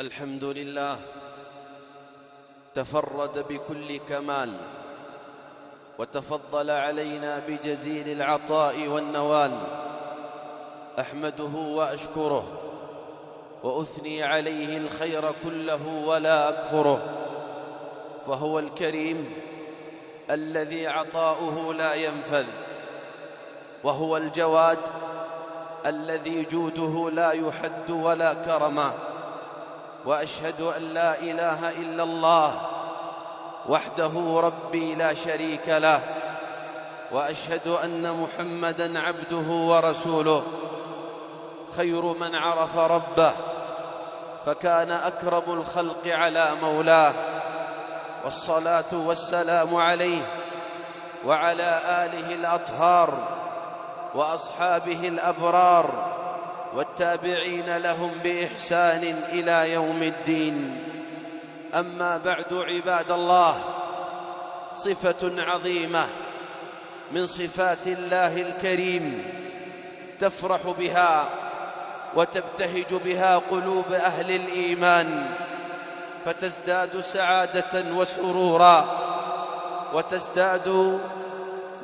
الحمد لله تفرد بكل كمال وتفضل علينا بجزيل العطاء والنوال. أحمده وأشكره وأثني عليه الخير كله ولا أكفره، فهو الكريم الذي عطاؤه لا ينفذ، وهو الجواد الذي جوده لا يحد ولا كرما. وأشهد أن لا إله إلا الله وحده ربي لا شريك له، وأشهد أن محمدًا عبده ورسوله خير من عرف ربه، فكان أكرم الخلق على مولاه. والصلاة والسلام عليه وعلى آله الأطهار وأصحابه الأبرار والتابعين لهم بإحسان إلى يوم الدين. أما بعد، عباد الله، صفة عظيمة من صفات الله الكريم تفرح بها وتبتهج بها قلوب أهل الإيمان، فتزداد سعادة وسرورا، وتزداد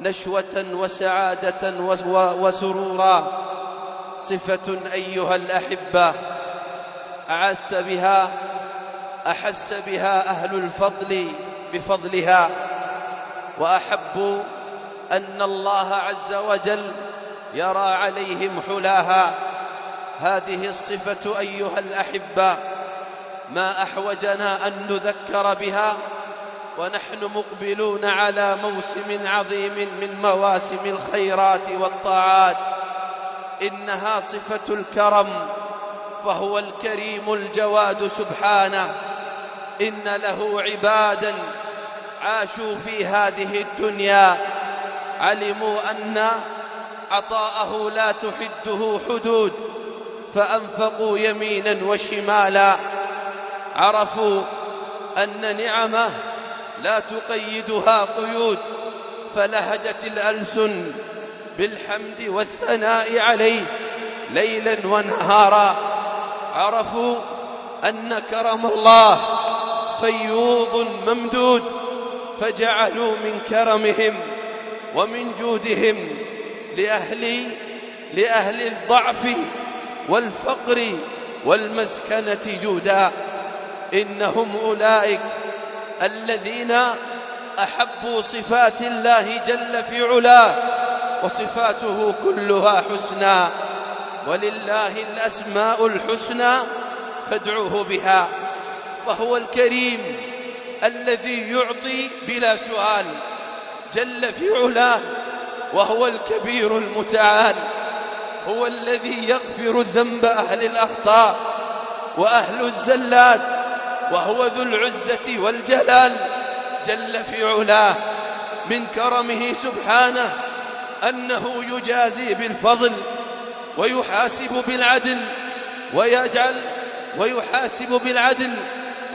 نشوة وسعادة وسرورا. صفة أيها الأحبة أحس بها أهل الفضل بفضلها، وأحبوا أن الله عز وجل يرى عليهم حلاها. هذه الصفة أيها الأحبة ما أحوجنا أن نذكر بها ونحن مقبلون على موسم عظيم من مواسم الخيرات والطاعات. إنها صفة الكرم، فهو الكريم الجواد سبحانه. إن له عباداً عاشوا في هذه الدنيا علموا أن عطاءه لا تحده حدود، فأنفقوا يميناً وشمالا. عرفوا أن نعمه لا تقيدها قيود، فلهجت الألسن بالحمد والثناء عليه ليلا ونهارا. عرفوا أن كرم الله فيوض ممدود، فجعلوا من كرمهم ومن جودهم لأهل الضعف والفقر والمسكنة جودا. إنهم أولئك الذين أحبوا صفات الله جل في علاه، وصفاته كلها حسنى، ولله الأسماء الحسنى فادعوه بها. فهو الكريم الذي يعطي بلا سؤال جل في علاه، وهو الكبير المتعال. هو الذي يغفر ذنب أهل الأخطاء وأهل الزلات، وهو ذو العزة والجلال جل في علاه. من كرمه سبحانه أنه يجازي بالفضل ويحاسب بالعدل، ويحاسب بالعدل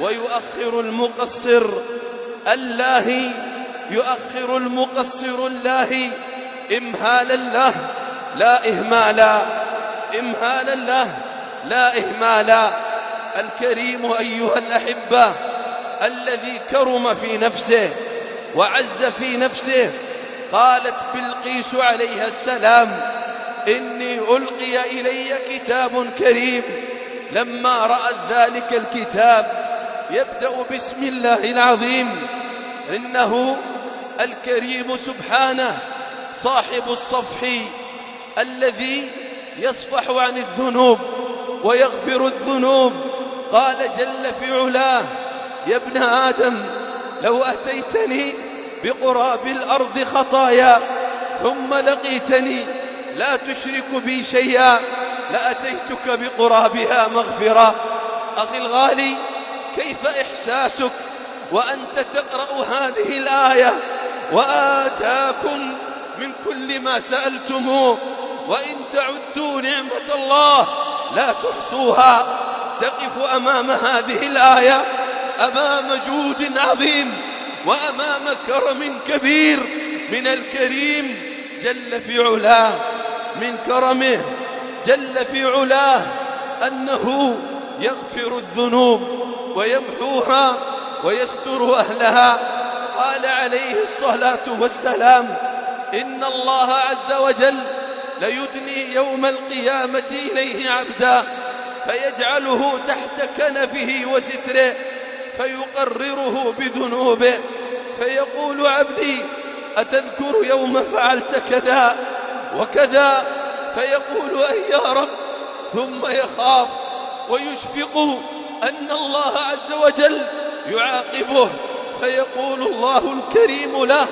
ويؤخر المقصر الله إمهالا له لا إهمالا، إمهالا له لا إهمالا. الكريم أيها الأحبة الذي كرم في نفسه وعز في نفسه. قالت بلقيس عليها السلام: إني ألقي إلي كتاب كريم. لما رأت ذلك الكتاب يبدأ بسم الله العظيم. إنه الكريم سبحانه صاحب الصفح الذي يصفح عن الذنوب ويغفر الذنوب. قال جل في علاه: يا ابن آدم لو أتيتني بقراب الأرض خطايا ثم لقيتني لا تشرك بي شيئا لأتيتك بقرابها مغفرة. أخي الغالي، كيف إحساسك وأنت تقرأ هذه الآية: وآتاكم من كل ما سألتموه وإن تعدوا نعمة الله لا تحصوها. تقف أمام هذه الآية أمام جود عظيم وأمام كرم كبير من الكريم جل في علاه. من كرمه جل في علاه أنه يغفر الذنوب ويمحوها ويستر أهلها. قال عليه الصلاة والسلام: إن الله عز وجل ليدني يوم القيامة إليه عبدا فيجعله تحت كنفه وستره فيقرره بذنوبه فيقول: عبدي أتذكر يوم فعلت كذا وكذا؟ فيقول: أي يا رب. ثم يخاف ويشفق أن الله عز وجل يعاقبه، فيقول الله الكريم له: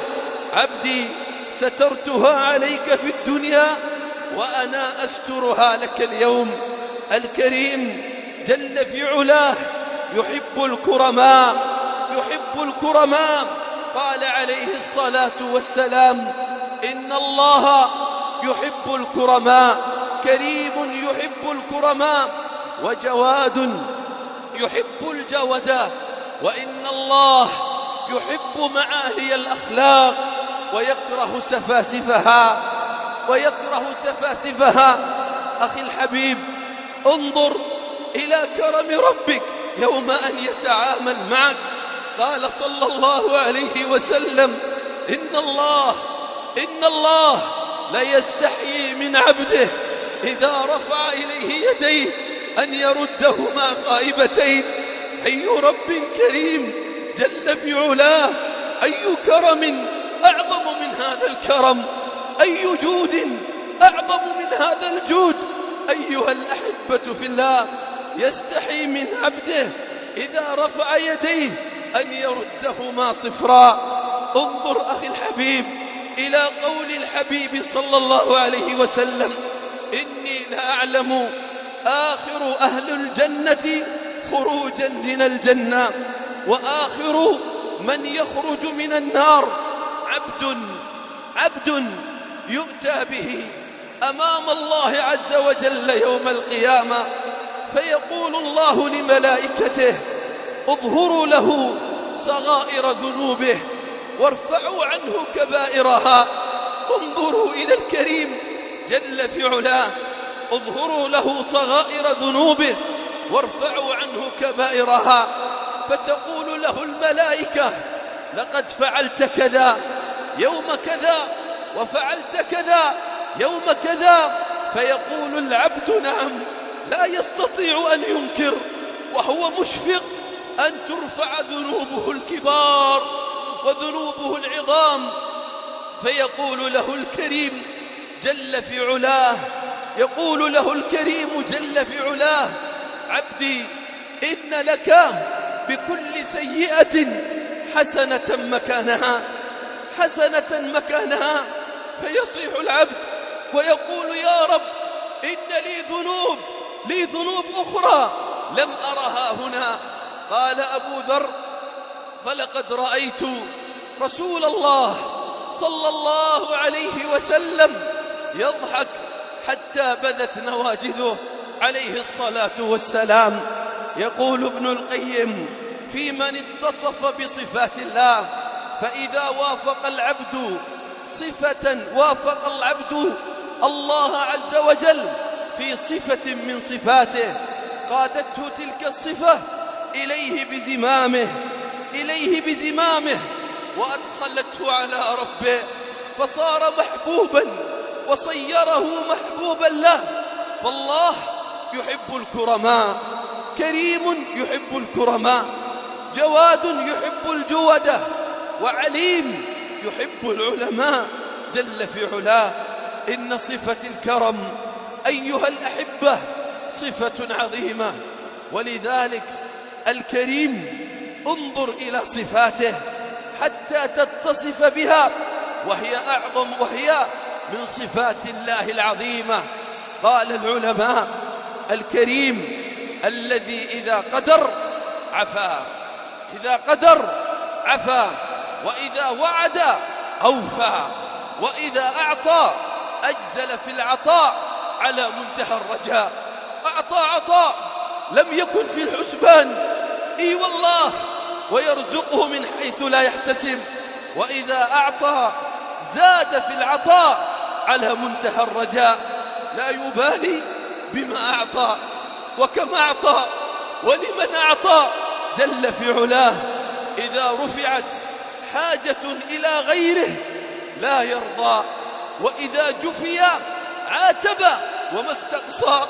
عبدي سترتها عليك في الدنيا وأنا أسترها لك اليوم. الكريم جل في علاه يحب الكرماء، يحب الكرماء. قال عليه الصلاة والسلام: إن الله يحب الكرماء، كريم يحب الكرماء، وجواد يحب الجودة. وإن الله يحب معالي الأخلاق ويكره سفاسفها، ويكره سفاسفها. أخي الحبيب، انظر إلى كرم ربك يوم أن يتعامل معك. قال صلى الله عليه وسلم: إن الله ليستحيي من عبده إذا رفع إليه يديه أن يردهما خائبتين. أي رب كريم جل في علاه، أي كرم أعظم من هذا الكرم، أي جود أعظم من هذا الجود. أيها الأحبة في الله، يستحي من عبده إذا رفع يديه أن يردهما صفرا. انظر أخي الحبيب إلى قول الحبيب صلى الله عليه وسلم: إني لأعلم آخر أهل الجنة خروجا من الجنة وآخر من يخرج من النار عبد يؤتى به أمام الله عز وجل يوم القيامة، فيقول الله لملائكته: اظهروا له صغائر ذنوبه وارفعوا عنه كبائرها. انظروا إلى الكريم جل في علاه: اظهروا له صغائر ذنوبه وارفعوا عنه كبائرها. فتقول له الملائكة: لقد فعلت كذا يوم كذا وفعلت كذا يوم كذا. فيقول العبد: نعم. لا يستطيع أن ينكر، وهو مشفق أن ترفع ذنوبه الكبار وذنوبه العظام. فيقول له الكريم جل في علاه، يقول له الكريم جل في علاه: عبدي إن لك بكل سيئة حسنة مكانها. فيصيح العبد ويقول: يا رب، إن لي ذنوب أخرى لم أرها هنا. قال أبو ذر: فلقد رأيت رسول الله صلى الله عليه وسلم يضحك حتى بدت نواجذه عليه الصلاة والسلام. يقول ابن القيم في من اتصف بصفات الله: فإذا وافق العبد الله عز وجل في صفة من صفاته قادته تلك الصفة إليه بزمامه وأدخلته على ربه، فصار محبوبا وصيره محبوبا له. فالله يحب الكرماء، كريم يحب الكرماء، جواد يحب الجودة، وعليم يحب العلماء جل في علاه. إن صفة الكرم أيها الأحبة صفة عظيمة، ولذلك الكريم انظر إلى صفاته حتى تتصف بها، وهي من صفات الله العظيمة. قال العلماء: الكريم الذي إذا قدر عفا، وإذا وعد أوفى، وإذا أعطى أجزل في العطاء على منتهى الرجاء. أعطى عطاء لم يكن في الحسبان، إي والله، ويرزقه من حيث لا يحتسب. وإذا أعطى زاد في العطاء على منتهى الرجاء، لا يبالي بما أعطى وكما أعطى، ولمن أعطى جل في علاه. إذا رفعت حاجة إلى غيره لا يرضى، وإذا جفي عاتب وما استقصى،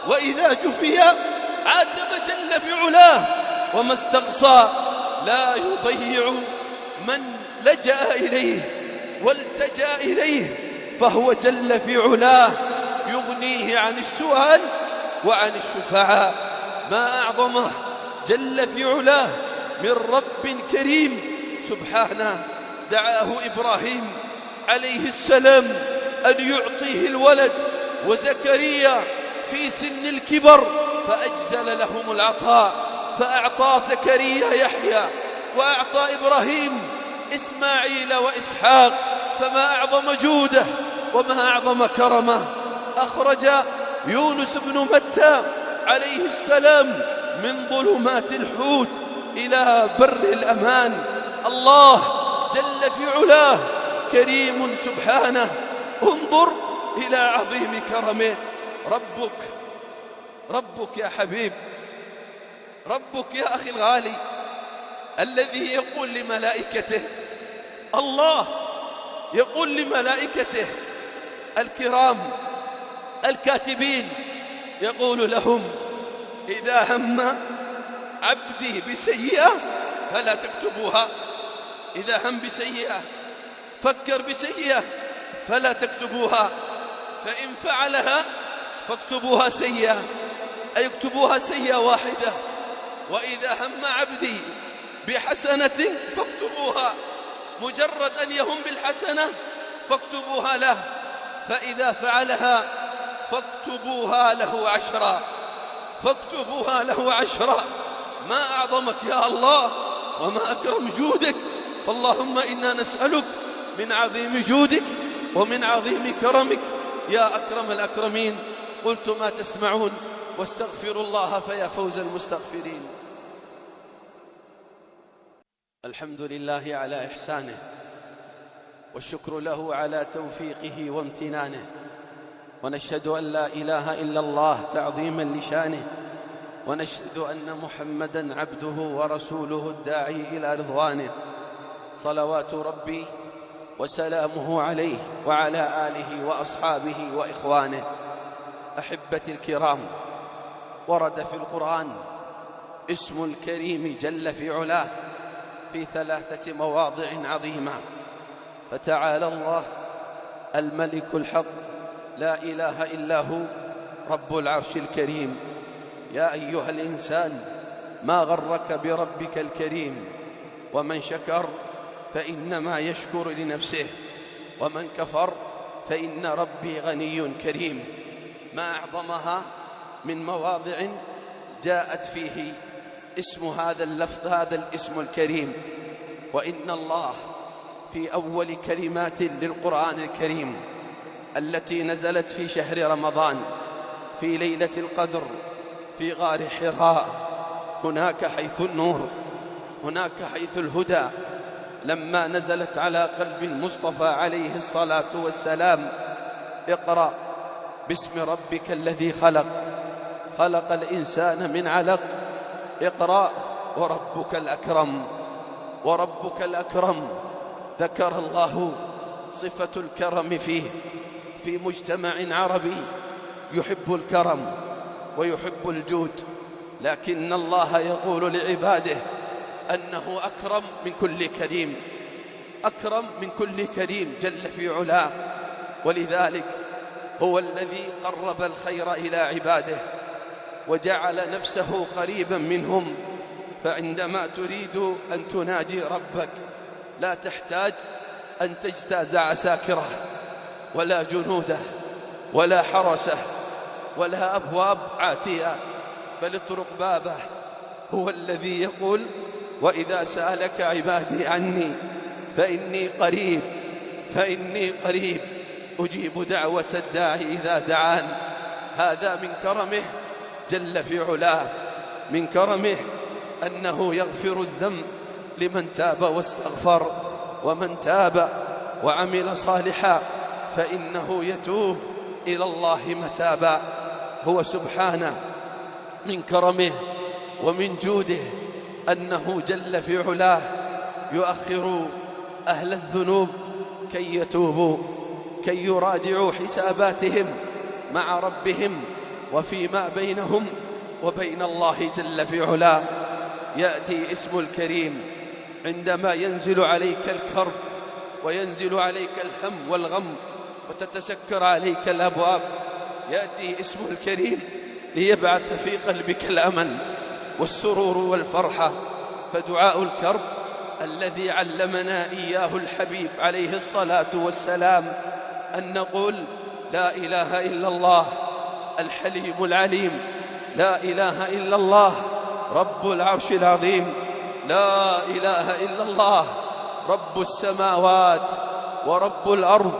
وإذا جفي عاتب جل في علاه وما استقصى. لا يضيع من لجأ إليه والتجأ إليه، فهو جل في علاه يغنيه عن السؤال وعن الشفعاء. ما أعظمه جل في علاه من رب كريم سبحانه. دعاه إبراهيم عليه السلام أن يعطيه الولد، وزكريا في سن الكبر فأجزل لهم العطاء، فأعطى زكريا يحيى وأعطى إبراهيم إسماعيل وإسحاق. فما أعظم جوده وما أعظم كرمه. أخرج يونس بن متى عليه السلام من ظلمات الحوت إلى بر الأمان. الله جل في علاه كريم سبحانه. انظر إلى عظيم كرمه. ربك يا حبيب، ربك يا أخي الغالي، الذي يقول لملائكته، الله يقول لملائكته الكرام الكاتبين، يقول لهم: إذا هم عبدي بسيئة فلا تكتبوها. إذا هم بسيئة، فكر بسيئة، فلا تكتبوها، فإن فعلها فاكتبوها سيئة، أي اكتبوها سيئة واحدة. وإذا هم عبدي بحسنة فاكتبوها، مجرد أن يهم بالحسنة فاكتبوها له، فإذا فعلها فاكتبوها له 10، فاكتبوها له 10. ما أعظمك يا الله وما أكرم جودك. فاللهم إنا نسألك من عظيم جودك ومن عظيم كرمك يا أكرم الأكرمين. قلت ما تسمعون، واستغفروا الله فيا فوز المستغفرين. الحمد لله على إحسانه، والشكر له على توفيقه وامتنانه، ونشهد أن لا إله إلا الله تعظيما لشانه، ونشهد أن محمدا عبده ورسوله الداعي إلى رضوانه، صلوات ربي وسلامه عليه وعلى آله وأصحابه وإخوانه. أحبتي الكرام، ورد في القرآن اسم الكريم جل في علاه في 3 مواضع عظيمة. فتعالى الله الملك الحق لا إله إلا هو رب العرش الكريم. يا أيها الإنسان ما غرك بربك الكريم. ومن شكر فإنما يشكر لنفسه، ومن كفر فإن ربي غني كريم. ما أعظمها من مواضع جاءت فيه اسم هذا اللفظ، هذا الاسم الكريم. وإن الله في أول كلمات للقرآن الكريم التي نزلت في شهر رمضان في ليلة القدر في غار حراء، هناك حيث النور، هناك حيث الهدى، لما نزلت على قلب المصطفى عليه الصلاة والسلام: اقرأ باسم ربك الذي خلق، خلق الإنسان من علق، اقرأ وربك الأكرم. وربك الأكرم ذكر الله صفة الكرم فيه في مجتمع عربي يحب الكرم ويحب الجود، لكن الله يقول لعباده أنه أكرم من كل كريم، أكرم من كل كريم جل في علاه. ولذلك هو الذي قرب الخير إلى عباده وجعل نفسه قريبا منهم. فعندما تريد أن تناجي ربك لا تحتاج أن تجتاز عساكره ولا جنوده ولا حرسه ولا أبواب عاتية، بل اترك بابه. هو الذي يقول: وإذا سألك عبادي عني فإني قريب، فإني قريب أجيب دعوة الداعي إذا دعان. هذا من كرمه جل في علاه، من كرمه أنه يغفر الذنب لمن تاب واستغفر، ومن تاب وعمل صالحا فإنه يتوب إلى الله متابا. هو سبحانه من كرمه ومن جوده أنه جل في علاه يؤخر أهل الذنوب كي يتوبوا، كي يراجعوا حساباتهم مع ربهم وفيما بينهم وبين الله جل في علاه. يأتي اسم الكريم عندما ينزل عليك الكرب وينزل عليك الهم والغم وتتسكر عليك الأبواب. يأتي اسم الكريم ليبعث في قلبك الأمل والسرور والفرحة. فدعاء الكرب الذي علمنا إياه الحبيب عليه الصلاة والسلام أن نقول: لا إله إلا الله الحليم العليم، لا إله إلا الله رب العرش العظيم، لا إله إلا الله رب السماوات ورب الأرض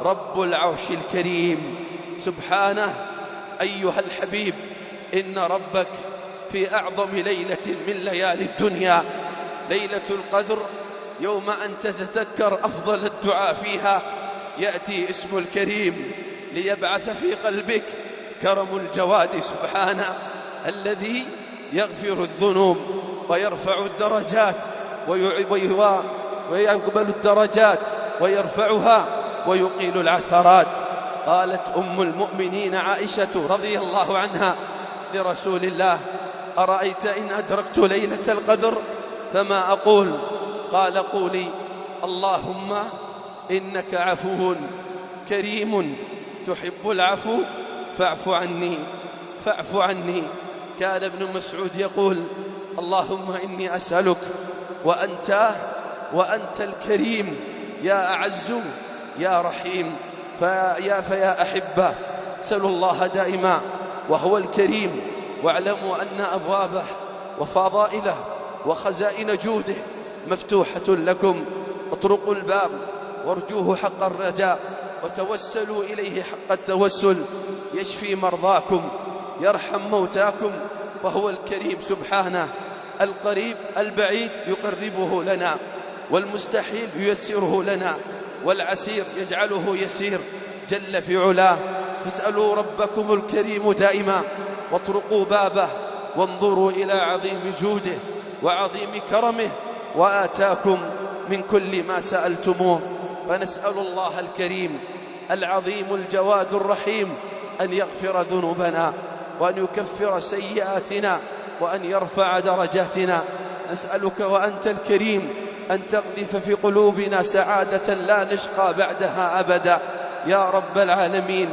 رب العرش الكريم. سبحانه. أيها الحبيب، إن ربك في أعظم ليلة من ليالي الدنيا، ليلة القدر، يوم أن تتذكر أفضل الدعاء فيها يأتي اسم الكريم ليبعث في قلبك كرم الجواد سبحانه، الذي يغفر الذنوب ويرفع الدرجات ويقبل الدرجات ويرفعها ويقيل العثرات. قالت أم المؤمنين عائشة رضي الله عنها لرسول الله: أرأيت إن أدركت ليلة القدر فما أقول؟ قال: قولي: اللهم إنك عفو كريم تحب العفو فاعف عني فاعف عني. كان ابن مسعود يقول: اللهم إني أسألك وأنت الكريم يا أعز يا رحيم. فيا أحبة، سلوا الله دائما وهو الكريم، واعلموا أن أبوابه وفضائله وخزائن جوده مفتوحة لكم. اطرقوا الباب وارجوه حق الرجاء وتوسلوا إليه حق التوسل. يشفي مرضاكم، يرحم موتاكم، فهو الكريم سبحانه. القريب البعيد يقربه لنا، والمستحيل ييسره لنا، والعسير يجعله يسير جل في علاه. فاسألوا ربكم الكريم دائما، واطرقوا بابه وانظروا إلى عظيم جوده وعظيم كرمه، وآتاكم من كل ما سألتموه. فنسأل الله الكريم العظيم الجواد الرحيم أن يغفر ذنوبنا وأن يكفر سيئاتنا وأن يرفع درجاتنا. نسألك وأنت الكريم أن تقذف في قلوبنا سعادة لا نشقى بعدها أبدا يا رب العالمين.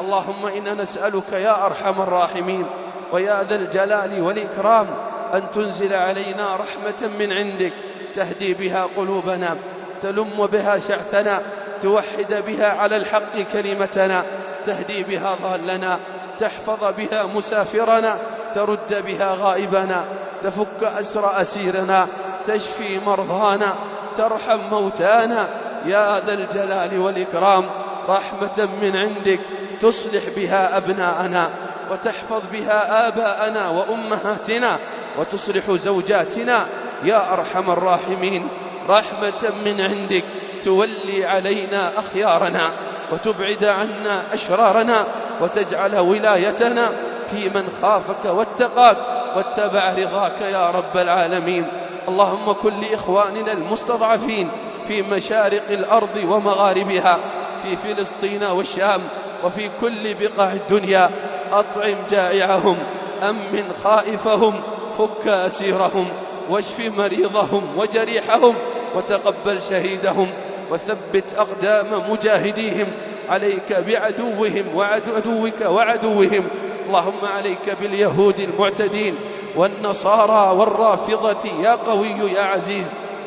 اللهم إنا نسألك يا أرحم الراحمين ويا ذا الجلال والإكرام أن تنزل علينا رحمة من عندك تهدي بها قلوبنا، تلم بها شعثنا، توحد بها على الحق كلمتنا، تهدي بها ضالنا، تحفظ بها مسافرنا، ترد بها غائبنا، تفك أسر أسيرنا، تشفي مرضانا، ترحم موتانا يا ذا الجلال والإكرام. رحمة من عندك تصلح بها أبناءنا، وتحفظ بها آباءنا وأمهاتنا، وتصلح زوجاتنا يا أرحم الراحمين. رحمة من عندك تولي علينا أخيارنا، وتبعد عنا أشرارنا، وتجعل ولايتنا في من خافك واتقاك واتبع رضاك يا رب العالمين. اللهم كن لإخواننا المستضعفين في مشارق الأرض ومغاربها، في فلسطين والشام وفي كل بقاع الدنيا. أطعم جائعهم، أمن خائفهم، فك أسيرهم، واشف مريضهم وجريحهم، وتقبل شهيدهم، وثبت أقدام مجاهديهم عليك بعدوهم وعدوك وعدوهم. اللهم عليك باليهود المعتدين والنصارى والرافضة يا قوي يا عزيز.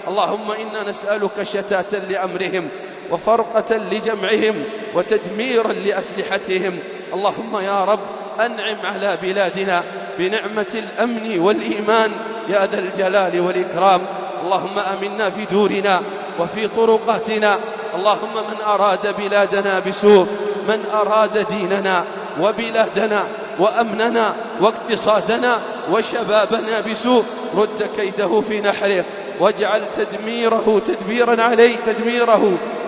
اللهم إنا نسألك شتاتا لأمرهم وفرقة لجمعهم وتدميرا لأسلحتهم. اللهم يا رب أنعم على بلادنا بنعمة الأمن والإيمان يا ذا الجلال والإكرام. اللهم أمنا في دورنا وفي طرقاتنا. اللهم من أراد بلادنا بسوء، من أراد ديننا وبلادنا وأمننا واقتصادنا وشبابنا بسوء، رد كيده في نحره، واجعل تدميره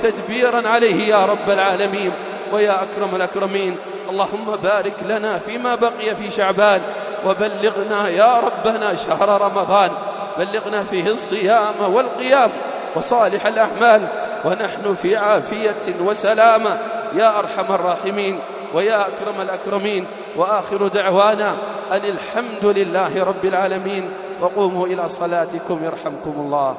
تدبيرا عليه يا رب العالمين ويا أكرم الأكرمين. اللهم بارك لنا فيما بقي في شعبان، وبلغنا يا ربنا شهر رمضان، بلغنا فيه الصيام والقيام وصالح الأعمال ونحن في عافية وسلامة يا أرحم الراحمين ويا أكرم الأكرمين. وآخر دعوانا أن الحمد لله رب العالمين، وقوموا إلى صلاتكم يرحمكم الله.